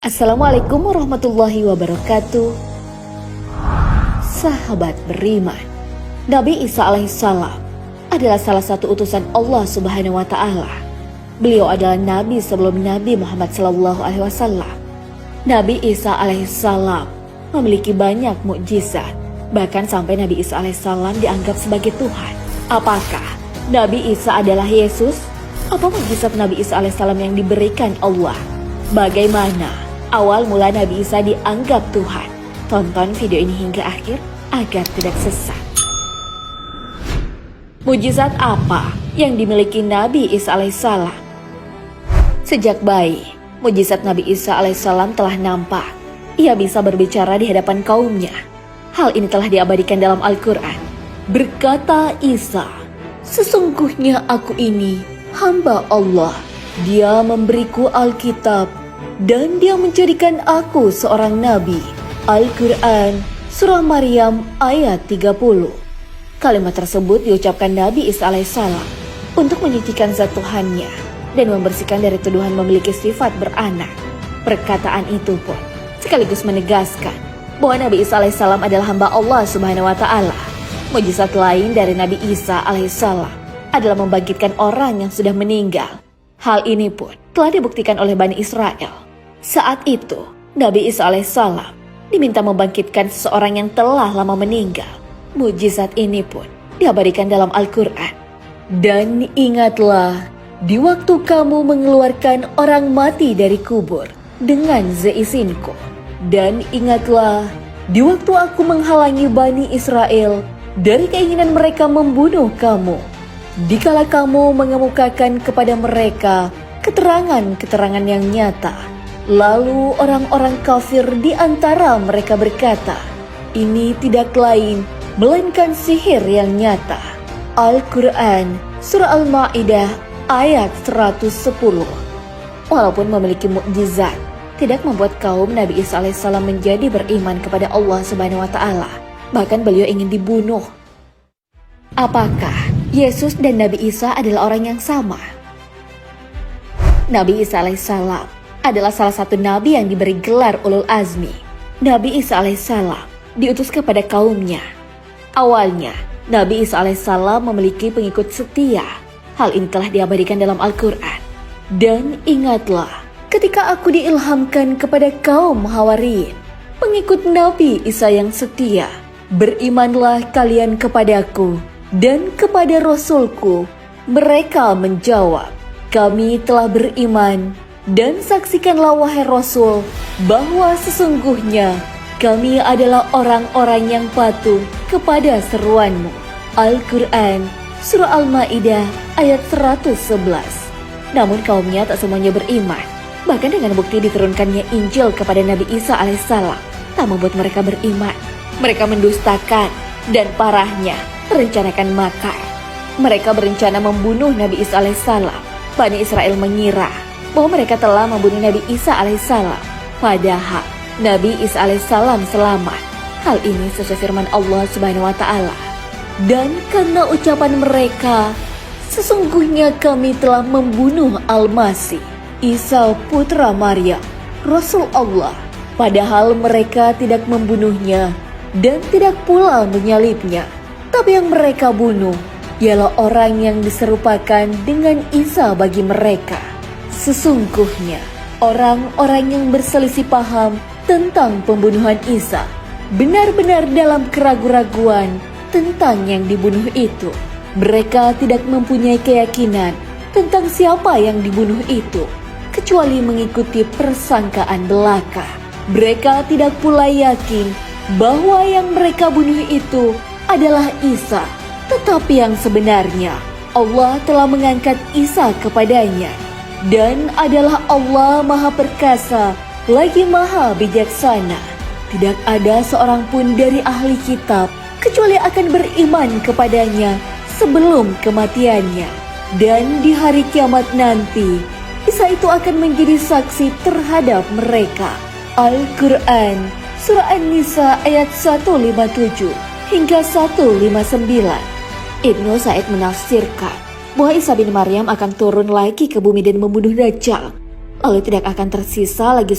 Assalamualaikum warahmatullahi wabarakatuh. Sahabat beriman, Nabi Isa alaihissalam adalah salah satu utusan Allah Subhanahu wa Ta'ala. Beliau adalah Nabi sebelum Nabi Muhammad SAW. Nabi Isa alaihissalam memiliki banyak mukjizat, bahkan sampai Nabi Isa alaihissalam dianggap sebagai Tuhan. Apakah Nabi Isa adalah Yesus? Apa mukjizat Nabi Isa alaihissalam yang diberikan Allah? Bagaimana awal mula Nabi Isa dianggap Tuhan? Tonton video ini hingga akhir agar tidak sesat. Mukjizat apa yang dimiliki Nabi Isa alaihissalam? Sejak bayi, mukjizat Nabi Isa alaihissalam telah nampak. Ia bisa berbicara di hadapan kaumnya. Hal ini telah diabadikan dalam Al-Quran. Berkata Isa, "Sesungguhnya aku ini hamba Allah. Dia memberiku Alkitab dan dia menjadikan aku seorang nabi." Al-Quran Surah Maryam ayat 30. Kalimat tersebut diucapkan Nabi Isa alaihissalam untuk menyucikan zat Tuhannya dan membersihkan dari tuduhan memiliki sifat beranak. Perkataan itu pun sekaligus menegaskan bahwa Nabi Isa alaihissalam adalah hamba Allah Subhanahu wa Ta'ala. Mukjizat lain dari Nabi Isa alaihissalam adalah membangkitkan orang yang sudah meninggal. Hal ini pun telah dibuktikan oleh Bani Israel. Saat itu, Nabi Isa alaihissalam diminta membangkitkan seseorang yang telah lama meninggal. Mukjizat ini pun diabadikan dalam Al-Quran. Dan ingatlah, di waktu kamu mengeluarkan orang mati dari kubur dengan seizinku. Dan ingatlah, di waktu aku menghalangi Bani Israel dari keinginan mereka membunuh kamu. Dikala kamu mengemukakan kepada mereka keterangan-keterangan yang nyata, lalu orang-orang kafir di antara mereka berkata, "Ini tidak lain melainkan sihir yang nyata." Al-Quran Surah Al-Ma'idah ayat 110. Walaupun memiliki mukjizat, tidak membuat kaum Nabi Isa alaihissalam menjadi beriman kepada Allah Subhanahu wa Ta'ala. Bahkan beliau ingin dibunuh. Apakah Yesus dan Nabi Isa adalah orang yang sama? Nabi Isa alaihissalam adalah salah satu nabi yang diberi gelar ulul azmi. Nabi Isa alaihissalam diutus kepada kaumnya. Awalnya, Nabi Isa alaihissalam memiliki pengikut setia. Hal ini telah diabadikan dalam Al-Quran. Dan ingatlah, ketika aku diilhamkan kepada kaum Hawariyin, pengikut Nabi Isa yang setia, berimanlah kalian kepadaku dan kepada Rasulku. Mereka menjawab, kami telah beriman. Dan saksikanlah wahai Rasul, bahwa sesungguhnya kami adalah orang-orang yang patuh kepada seruanmu. Al-Quran Surah Al-Ma'idah ayat 111. Namun kaumnya tak semuanya beriman. Bahkan dengan bukti diturunkannya Injil kepada Nabi Isa alaihissalam tak membuat mereka beriman. Mereka mendustakan dan parahnya merencanakan makar. Mereka berencana membunuh Nabi Isa alaihissalam. Bani Israel mengira bahwa mereka telah membunuh Nabi Isa alaihissalam. Padahal Nabi Isa alaihissalam selamat. Hal ini sesuai firman Allah Subhanahu wa Ta'ala. Dan karena ucapan mereka, sesungguhnya kami telah membunuh Al-Masih, Isa putra Maryam, Rasul Allah. Padahal mereka tidak membunuhnya dan tidak pula menyalibnya. Tapi yang mereka bunuh ialah orang yang diserupakan dengan Isa bagi mereka. Sesungguhnya orang-orang yang berselisih paham tentang pembunuhan Isa benar-benar dalam keraguan-raguan tentang yang dibunuh itu. Mereka tidak mempunyai keyakinan tentang siapa yang dibunuh itu, kecuali mengikuti persangkaan belaka. Mereka tidak pula yakin bahwa yang mereka bunuh itu adalah Isa, tetapi yang sebenarnya Allah telah mengangkat Isa kepadanya. Dan adalah Allah Maha Perkasa, lagi Maha Bijaksana. Tidak ada seorang pun dari ahli kitab kecuali akan beriman kepadanya sebelum kematiannya. Dan di hari kiamat nanti, Isa itu akan menjadi saksi terhadap mereka. Al-Quran Surah An-Nisa ayat 157 hingga 159. Ibnu Sa'id menafsirkan bahwa Isa bin Maryam akan turun lagi ke bumi dan membunuh Dajjal. Lalu tidak akan tersisa lagi